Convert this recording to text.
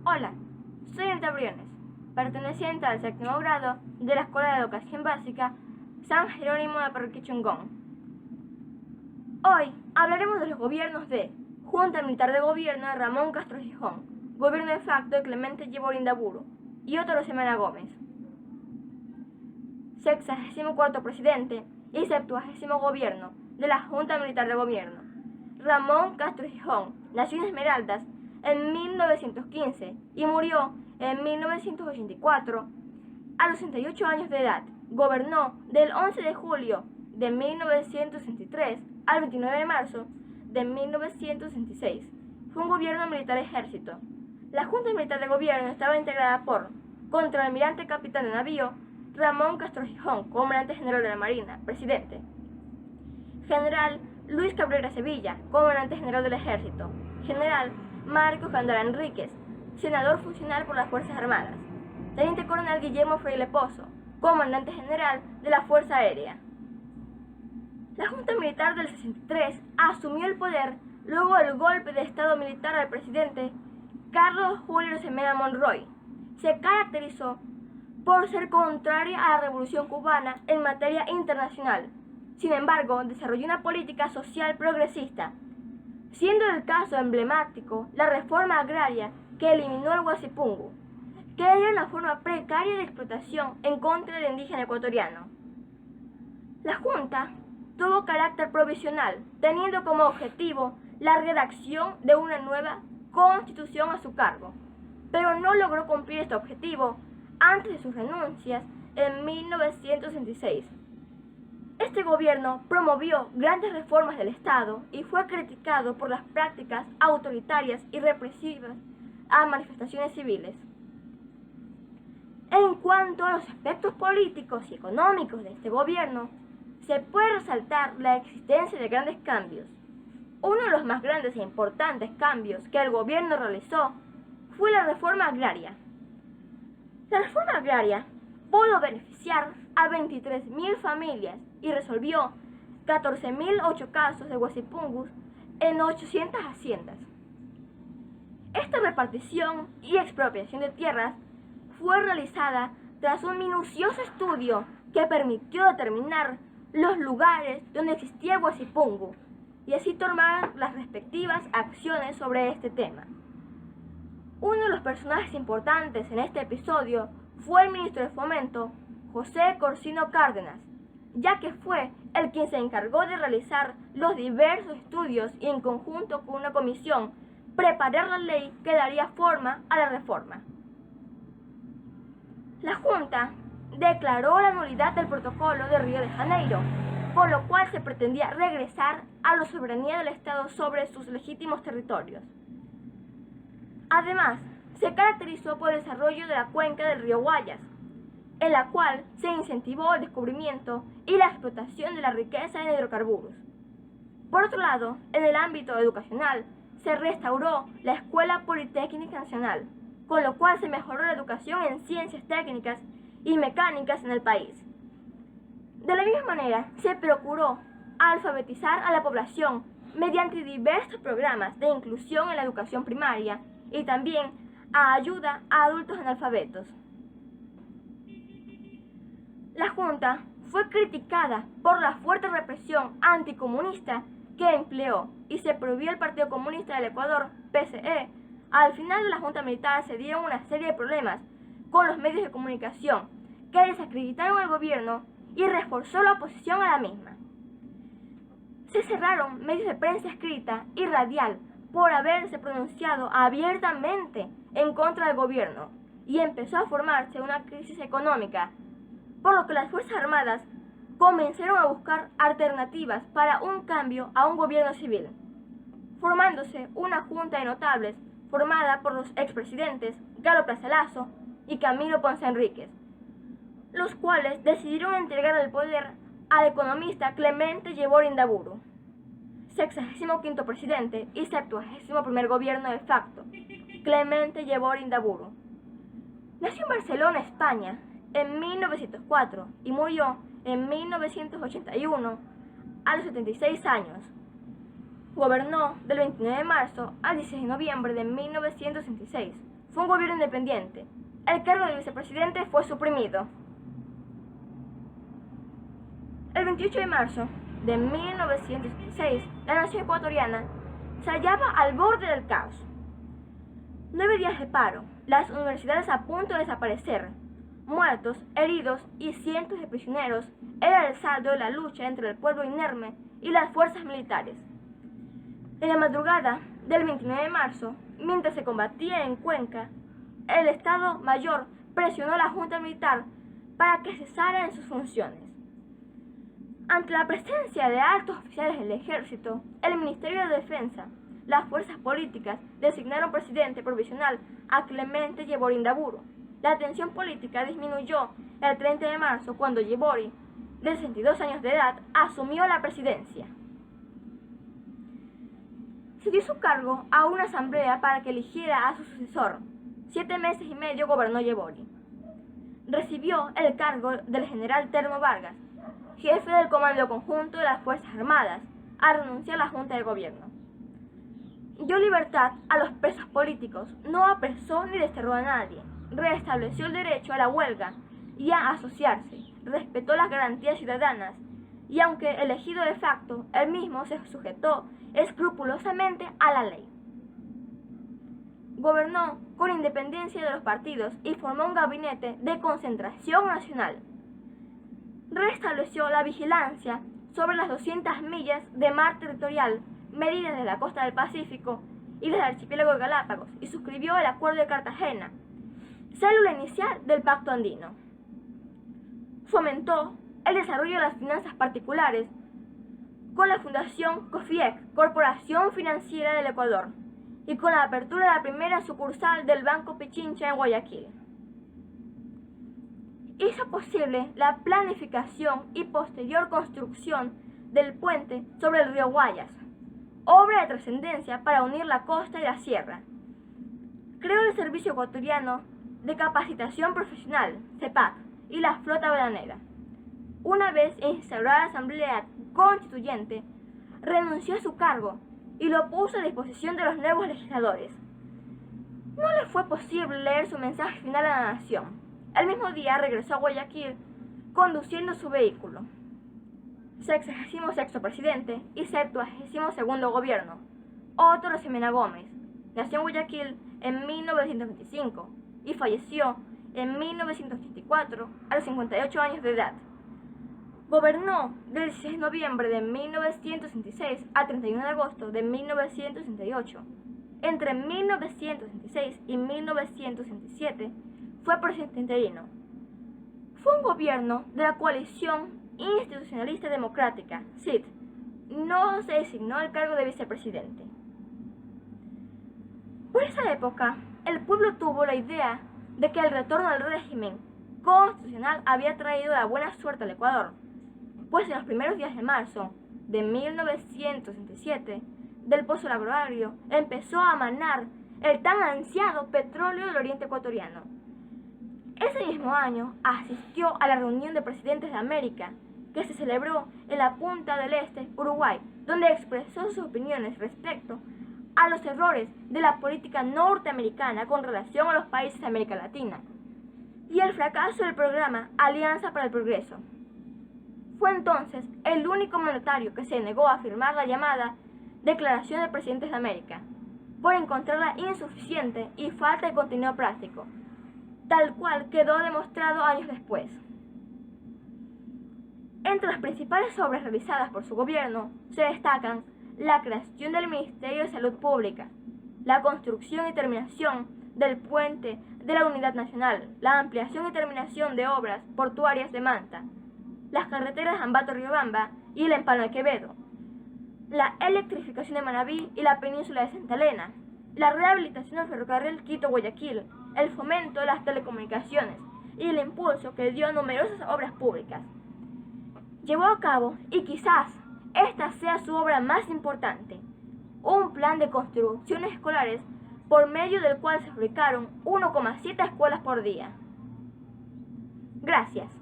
Hola, soy Anita Briones, perteneciente al séptimo grado de la Escuela de Educación Básica San Jerónimo de Parroquia Chongón. Hoy hablaremos de los gobiernos de Junta Militar de Gobierno de Ramón Castro Gijón, Gobierno de facto de Clemente Yebor Indaburu y Otto Semana Gómez. 64º Presidente y 70º Gobierno de la Junta Militar de Gobierno. Ramón Castro Gijón nació en Esmeraldas en 1915 y murió en 1984 a los 68 años de edad. Gobernó del 11 de julio de 1963 al 29 de marzo de 1966. Fue un gobierno militar-ejército. La Junta Militar de Gobierno estaba integrada por Contraalmirante Capitán de Navío Ramón Castro Gijón, Comandante General de la Marina, Presidente. General Luis Cabrera Sevilla, Comandante General del Ejército. General Marcos Gandara Enríquez, Senador funcional por las Fuerzas Armadas. Teniente Coronel Guillermo Freire Pozo, Comandante General de la Fuerza Aérea. La Junta Militar del 63 asumió el poder luego del golpe de Estado militar al presidente Carlos Julio Semena Monroy. Se caracterizó por ser contraria a la Revolución Cubana en materia internacional. Sin embargo, desarrolló una política social progresista, siendo el caso emblemático la reforma agraria que eliminó el Guasipungu, que era una forma precaria de explotación en contra del indígena ecuatoriano. La Junta tuvo carácter provisional, teniendo como objetivo la redacción de una nueva constitución a su cargo, pero no logró cumplir este objetivo antes de sus renuncias en 1966. Este gobierno promovió grandes reformas del Estado y fue criticado por las prácticas autoritarias y represivas a manifestaciones civiles. En cuanto a los aspectos políticos y económicos de este gobierno, se puede resaltar la existencia de grandes cambios. Uno de los más grandes e importantes cambios que el gobierno realizó fue la reforma agraria. La reforma agraria pudo beneficiar a 23.000 familias y resolvió 14.008 casos de guasipungus en 800 haciendas. Esta repartición y expropiación de tierras fue realizada tras un minucioso estudio que permitió determinar los lugares donde existía guasipungu y así tomar las respectivas acciones sobre este tema. Uno de los personajes importantes en este episodio fue el ministro de Fomento, José Corsino Cárdenas, ya que fue el quien se encargó de realizar los diversos estudios y en conjunto con una comisión preparar la ley que daría forma a la reforma. La Junta declaró la nulidad del protocolo de Río de Janeiro, con lo cual se pretendía regresar a la soberanía del Estado sobre sus legítimos territorios. Además, se caracterizó por el desarrollo de la cuenca del río Guayas, en la cual se incentivó el descubrimiento y la explotación de la riqueza en hidrocarburos. Por otro lado, en el ámbito educacional, se restauró la Escuela Politécnica Nacional, con lo cual se mejoró la educación en ciencias técnicas y mecánicas en el país. De la misma manera, se procuró alfabetizar a la población mediante diversos programas de inclusión en la educación primaria y también a ayuda a adultos analfabetos. La Junta fue criticada por la fuerte represión anticomunista que empleó y se prohibió el Partido Comunista del Ecuador, PCE. Al final de la Junta Militar se dieron una serie de problemas con los medios de comunicación que desacreditaron al gobierno y reforzó la oposición a la misma. Se cerraron medios de prensa escrita y radial por haberse pronunciado abiertamente en contra del gobierno y empezó a formarse una crisis económica, por lo que las Fuerzas Armadas comenzaron a buscar alternativas para un cambio a un gobierno civil, formándose una junta de notables formada por los expresidentes Galo Plaza Lazo y Camilo Ponce Enríquez, los cuales decidieron entregar el poder al economista Clemente Yebor Indaburu, 65º presidente y 71º gobierno de facto, Clemente Yebor Indaburu. Nació en Barcelona, España, en 1904 y murió en 1981 a los 76 años. Gobernó del 29 de marzo al 16 de noviembre de 1966. fue un gobierno independiente. El cargo de vicepresidente fue suprimido. El 28 de marzo de 1916, la nación ecuatoriana se hallaba al borde del caos. 9 días de paro, las universidades a punto de desaparecer, muertos, heridos y cientos de prisioneros era el saldo de la lucha entre el pueblo inerme y las fuerzas militares. En la madrugada del 29 de marzo, mientras se combatía en Cuenca, el Estado Mayor presionó a la Junta Militar para que cesara en sus funciones. Ante la presencia de altos oficiales del ejército, el Ministerio de Defensa, las fuerzas políticas designaron presidente provisional a Clemente Yeborí Ndaburu. La tensión política disminuyó el 30 de marzo cuando Yeborí, de 62 años de edad, asumió la presidencia. Se dio su cargo a una asamblea para que eligiera a su sucesor. 7 meses y medio gobernó Yeborí. Recibió el cargo del general Telmo Vargas, jefe del Comando Conjunto de las Fuerzas Armadas, al renunciar a la Junta de Gobierno. Dio libertad a los presos políticos, no apresó ni desterró a nadie, restableció el derecho a la huelga y a asociarse, respetó las garantías ciudadanas y, aunque elegido de facto, él mismo se sujetó escrupulosamente a la ley. Gobernó con independencia de los partidos y formó un gabinete de concentración nacional. Restableció la vigilancia sobre las 200 millas de mar territorial medidas desde la costa del Pacífico y desde el archipiélago de Galápagos y suscribió el Acuerdo de Cartagena, célula inicial del Pacto Andino. Fomentó el desarrollo de las finanzas particulares con la Fundación COFIEC, Corporación Financiera del Ecuador, y con la apertura de la primera sucursal del Banco Pichincha en Guayaquil. Hizo posible la planificación y posterior construcción del puente sobre el río Guayas, obra de trascendencia para unir la costa y la sierra. Creó el Servicio Ecuatoriano de Capacitación Profesional, CEPAC, y la Flota Bananera. Una vez instaurada la Asamblea Constituyente, renunció a su cargo y lo puso a disposición de los nuevos legisladores. No le fue posible leer su mensaje final a la nación. El mismo día regresó a Guayaquil conduciendo su vehículo. 66º presidente y 72º gobierno, Otto Rosemena Gómez, nació en Guayaquil en 1925 y falleció en 1984 a los 58 años de edad. Gobernó del 16 de noviembre de 1966 a 31 de agosto de 1968. Entre 1966 y 1967 fue presidente interino. Fue un gobierno de la coalición institucionalista democrática, CID. No se designó el cargo de vicepresidente. Por esa época, el pueblo tuvo la idea de que el retorno al régimen constitucional había traído la buena suerte al Ecuador, pues en los primeros días de marzo de 1967, del pozo del agroario empezó a manar el tan ansiado petróleo del oriente ecuatoriano. Ese mismo año asistió a la reunión de presidentes de América que se celebró en la Punta del Este, Uruguay, donde expresó sus opiniones respecto a los errores de la política norteamericana con relación a los países de América Latina y el fracaso del programa Alianza para el Progreso. Fue entonces el único mandatario que se negó a firmar la llamada Declaración de Presidentes de América, por encontrarla insuficiente y falta de contenido práctico, tal cual quedó demostrado años después. Entre las principales obras realizadas por su gobierno se destacan la creación del Ministerio de Salud Pública, la construcción y terminación del puente de la Unidad Nacional, la ampliación y terminación de obras portuarias de Manta, las carreteras de Ambato-Riobamba y el Empalme Quevedo, la electrificación de Manabí y la península de Santa Elena, la rehabilitación del ferrocarril Quito-Guayaquil, el fomento de las telecomunicaciones y el impulso que dio a numerosas obras públicas. Llevó a cabo, y quizás esta sea su obra más importante, un plan de construcciones escolares por medio del cual se fabricaron 1,7 escuelas por día. Gracias.